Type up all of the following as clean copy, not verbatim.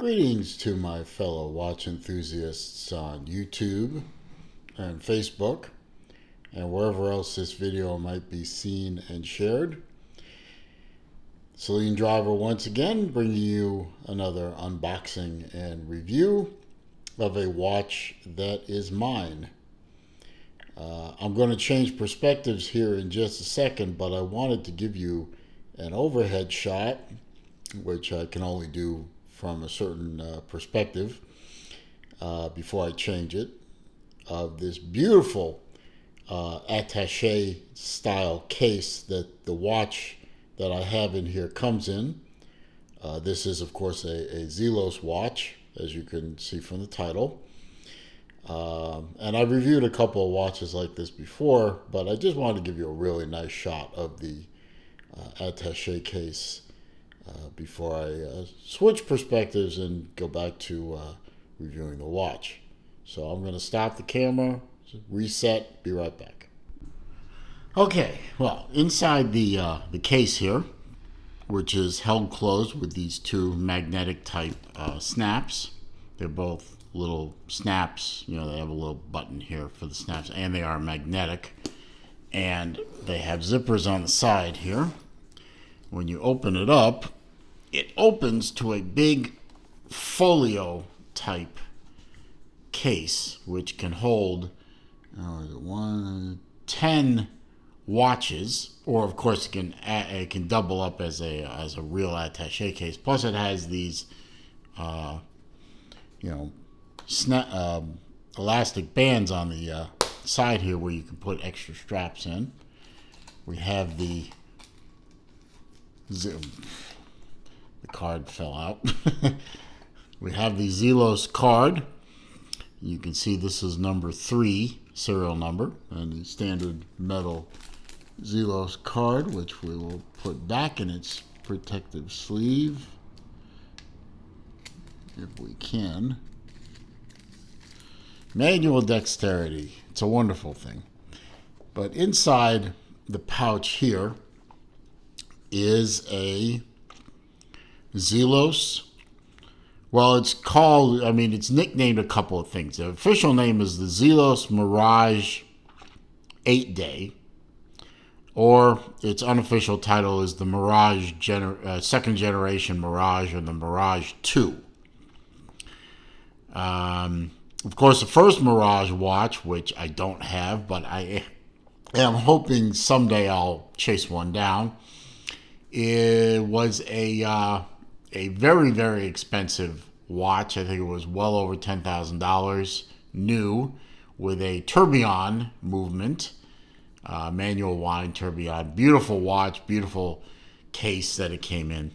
Greetings to my fellow watch enthusiasts on YouTube and Facebook and wherever else this video might be seen and shared. Celine Driver once again bringing you another unboxing and review of a watch that is mine. I'm going to change perspectives here in just a second, but I wanted to give you an overhead shot, which I can only do from a certain perspective before I change it, of this beautiful attaché style case that the watch that I have in here comes in. This is of course a Zelos watch, as you can see from the title. And I've reviewed a couple of watches like this before, but I just wanted to give you a really nice shot of the attaché case before I switch perspectives and go back to reviewing the watch. So I'm going to stop the camera, reset, be right back. Okay, well, inside the case here, which is held closed with these two magnetic type snaps. They're both little snaps, you know, they have a little button here for the snaps, and they are magnetic, and they have zippers on the side here. When you open it up, it opens to a big folio type case, which can hold 10 watches, or of course it can double up as a real attaché case. Plus, it has these elastic bands on the side here where you can put extra straps in. We have the card fell out. We have the Zelos card. You can see this is number 3 serial number, and the standard metal Zelos card, which we will put back in its protective sleeve if we can. Manual dexterity. It's a wonderful thing. But inside the pouch here is a Zelos. Well, it's nicknamed a couple of things. The official name is the Zelos Mirage 8-Day, or its unofficial title is the Mirage second generation Mirage, or the Mirage 2. Of course, the first Mirage watch, which I don't have, but I am hoping someday I'll chase one down, it was a very, very expensive watch. I think it was well over $10,000, new, with a tourbillon movement, manual wind tourbillon. Beautiful watch, beautiful case that it came in.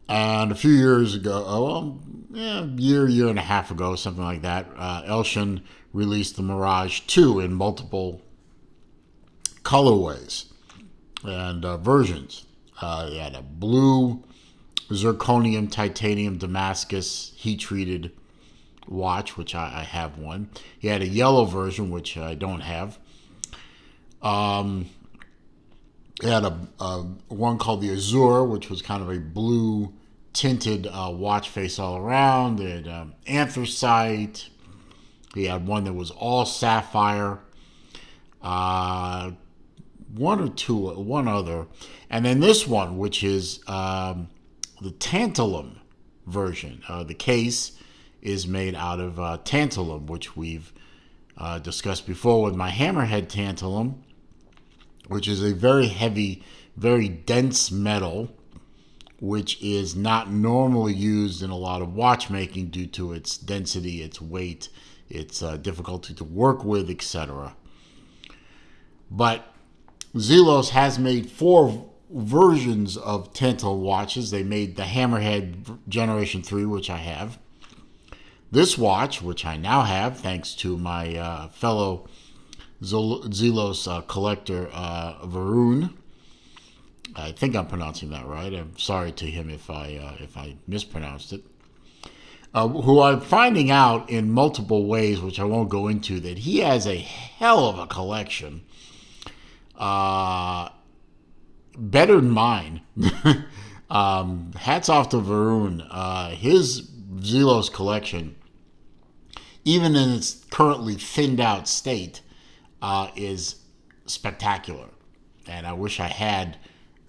And a few years ago, year and a half ago, something like that, Elshin released the Mirage 2 in multiple colorways and versions. He had a blue zirconium titanium Damascus heat-treated watch, which I have one. He had a yellow version, which I don't have. He had a one called the Azure, which was kind of a blue tinted watch face all around. They had anthracite. He had one that was all sapphire. One other. And then this one, which is the Tantalum version. The case is made out of Tantalum, which we've discussed before with my Hammerhead Tantalum, which is a very heavy, very dense metal, which is not normally used in a lot of watchmaking due to its density, its weight, its difficulty to work with, etc. But Zelos has made 4 versions of Tantalum watches. They made the Hammerhead Generation 3, which I have. This watch, which I now have, thanks to my fellow Zelos collector, Varun. I think I'm pronouncing that right. I'm sorry to him if I mispronounced it. Who I'm finding out in multiple ways, which I won't go into, that he has a hell of a collection. Better than mine. Hats off to Varun. His Zelos collection, even in its currently thinned out state, is spectacular. And I wish I had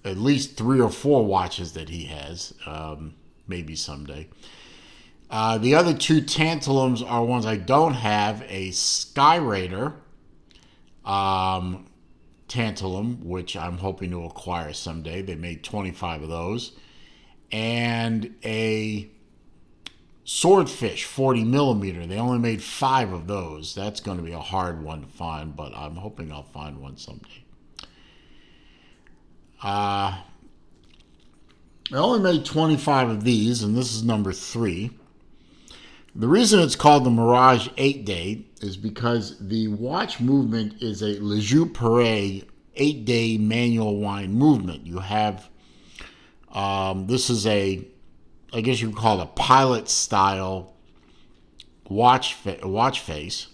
at least 3 or 4 watches that he has. Maybe someday. The other 2 Tantalums are ones I don't have. A Sky Raider Tantalum, which I'm hoping to acquire someday. They made 25 of those. And a Swordfish 40 millimeter. They only made 5 of those. That's going to be a hard one to find, but I'm hoping I'll find one someday. I only made 25 of these, and this is number 3. The reason it's called the Mirage 8-Day is because the watch movement is a Lejeune 8-day manual wind movement. You have, this is a, I guess you could call it a pilot style watch face.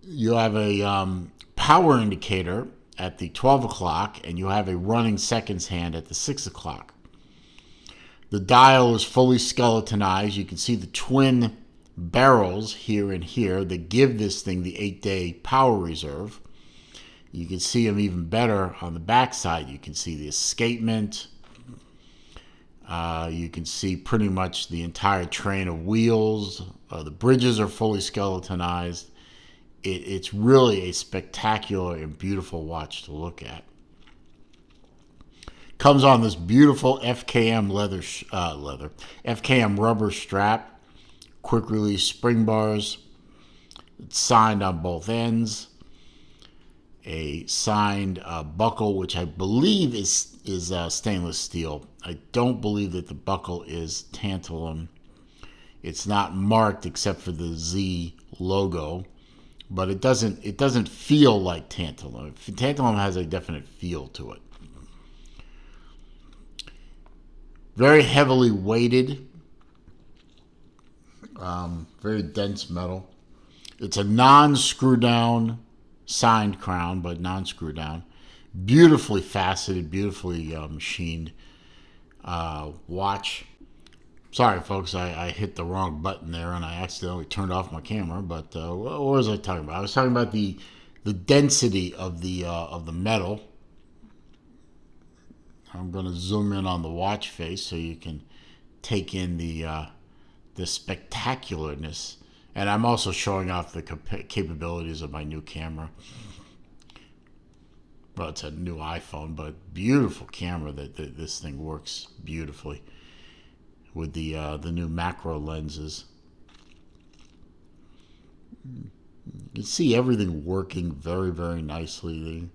You have a power indicator at the 12 o'clock, and you have a running seconds hand at the 6 o'clock. The dial is fully skeletonized. You can see the twin barrels here and here that give this thing the 8-day power reserve. You can see them even better on the back side. You can see the escapement. You can see pretty much the entire train of wheels. The bridges are fully skeletonized. It's really a spectacular and beautiful watch to look at. Comes on this beautiful FKM FKM rubber strap, quick release spring bars. It's signed on both ends. A signed buckle, which I believe is stainless steel. I don't believe that the buckle is tantalum. It's not marked except for the Z logo, but it doesn't feel like tantalum. Tantalum has a definite feel to it. Very heavily weighted, very dense metal. It's a non-screw down signed crown, but non-screw down. Beautifully faceted, beautifully machined watch. Sorry, folks, I hit the wrong button there, and I accidentally turned off my camera. But what was I talking about? I was talking about the density of the metal. I'm going to zoom in on the watch face so you can take in the spectacularness. And I'm also showing off the capabilities of my new camera. Well, it's a new iPhone, but beautiful camera that this thing works beautifully with the new macro lenses. You can see everything working very, very nicely.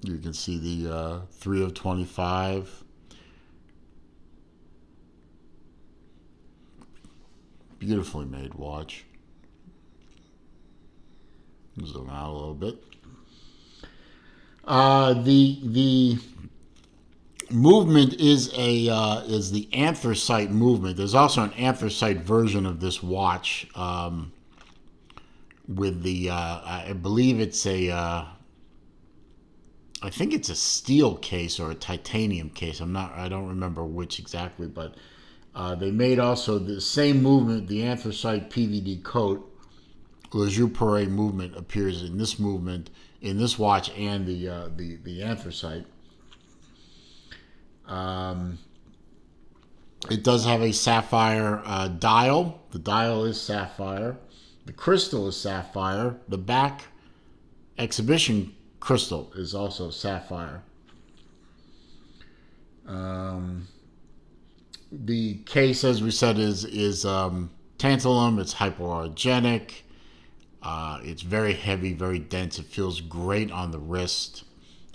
You can see the 3 of 25. Beautifully made watch. Zoom out a little bit. The movement is the anthracite movement. There's also an anthracite version of this watch with the I believe it's a I think it's a steel case or a titanium case. I don't remember which exactly, but they made also the same movement, the anthracite PVD coat. Lejeune movement appears in this movement, in this watch, and the anthracite. It does have a sapphire dial. The dial is sapphire. The crystal is sapphire. The back exhibition crystal is also sapphire. The case, as we said, is tantalum. It's hypoallergenic. It's very heavy, very dense. It feels great on the wrist.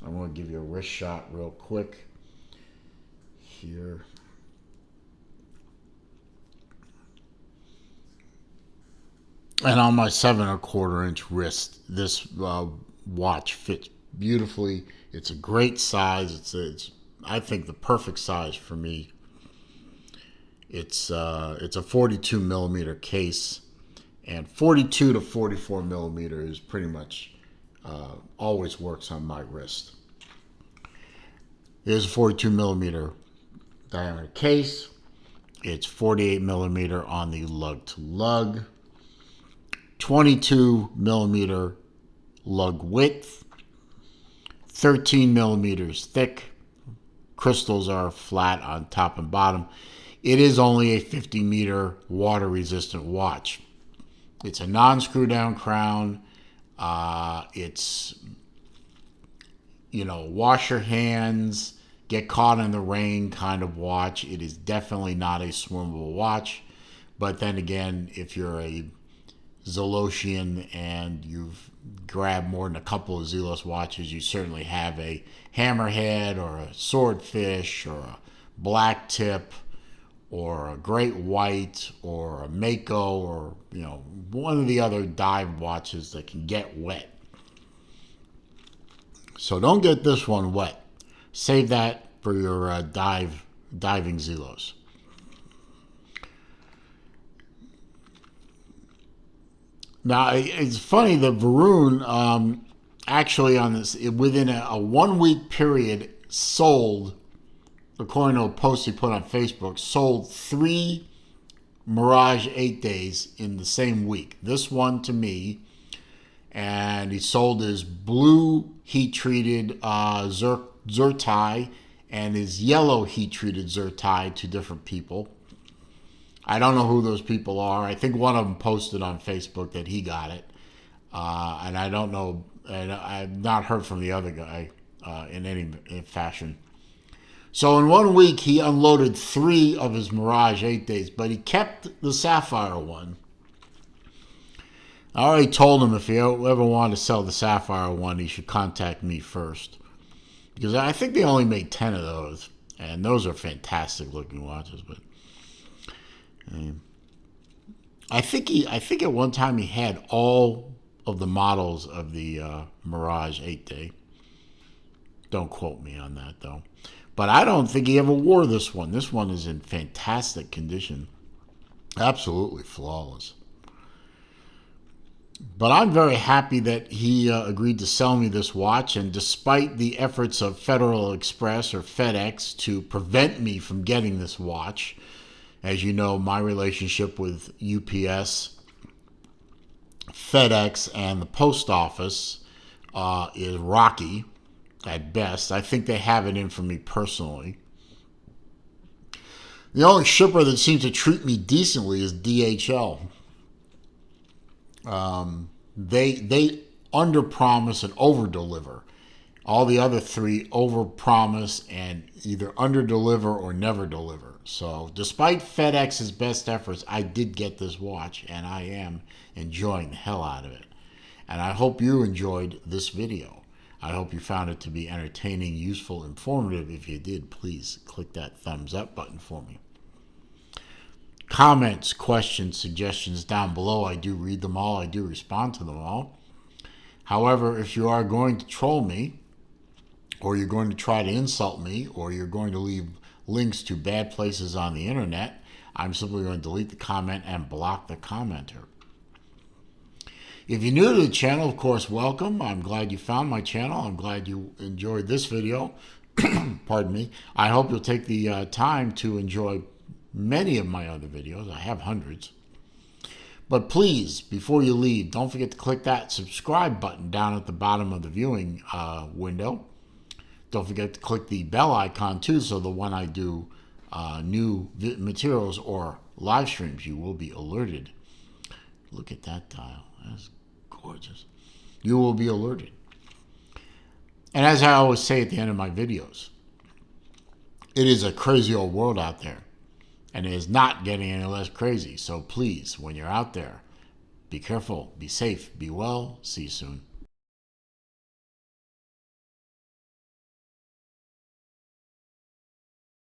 I'm going to give you a wrist shot real quick here. And on my 7¼ inch wrist, this watch fits beautifully. It's a great size. It's I think the perfect size for me. It's a 42 millimeter case, and 42 to 44 millimeters pretty much always works on my wrist. It is a 42 millimeter diameter case. It's 48 millimeter on the lug to lug, 22 millimeter lug width, 13 millimeters thick. Crystals are flat on top and bottom. It is only a 50 meter water resistant watch. It's a non-screw down crown. It's, wash your hands, get caught in the rain kind of watch. It is definitely not a swimmable watch. But then again, if you're a Zelosian and you've grabbed more than a couple of Zelos watches, you certainly have a hammerhead or a swordfish or a black tip or a great white or a Mako or one of the other dive watches that can get wet. So don't get this one wet. Save that for your diving Zelos. Now, it's funny that Varun actually on this, within a 1 week period, sold, according to a post he put on Facebook, sold 3 Mirage 8 days in the same week. This one to me, and he sold his blue heat-treated Zertai and his yellow heat-treated Zertai to different people. I don't know who those people are. I think one of them posted on Facebook that he got it. And I don't know, and I've not heard from the other guy in any fashion. So in 1 week, he unloaded 3 of his Mirage 8 days, but he kept the Sapphire one. I already told him if he ever wanted to sell the Sapphire one, he should contact me first. Because I think they only made 10 of those. And those are fantastic looking watches, but I think at one time he had all of the models of the Mirage 8 day. Don't quote me on that though. But I don't think he ever wore this one. This one is in fantastic condition. Absolutely flawless. But I'm very happy that he agreed to sell me this watch. And despite the efforts of Federal Express or FedEx to prevent me from getting this watch, as you know, my relationship with UPS, FedEx, and the post office is rocky at best. I think they have it in for me personally. The only shipper that seems to treat me decently is DHL. They under-promise and over-deliver. All the other 3 over-promise and either under-deliver or never deliver. So despite FedEx's best efforts, I did get this watch, and I am enjoying the hell out of it. And I hope you enjoyed this video. I hope you found it to be entertaining, useful, informative. If you did, please click that thumbs up button for me. Comments, questions, suggestions down below. I do read them all. I do respond to them all. However, if you are going to troll me, or you're going to try to insult me, or you're going to leave links to bad places on the internet, I'm simply going to delete the comment and block the commenter. If you're new to the channel, of course, welcome. I'm glad you found my channel. I'm glad you enjoyed this video. Pardon me. I hope you'll take the time to enjoy many of my other videos. I have hundreds. But please, before you leave, don't forget to click that subscribe button down at the bottom of the viewing window. Don't forget to click the bell icon too, so that when I do new materials or live streams, you will be alerted. Look at that dial. That's gorgeous. You will be alerted. And as I always say at the end of my videos, it is a crazy old world out there. And it is not getting any less crazy. So please, when you're out there, be careful, be safe, be well. See you soon.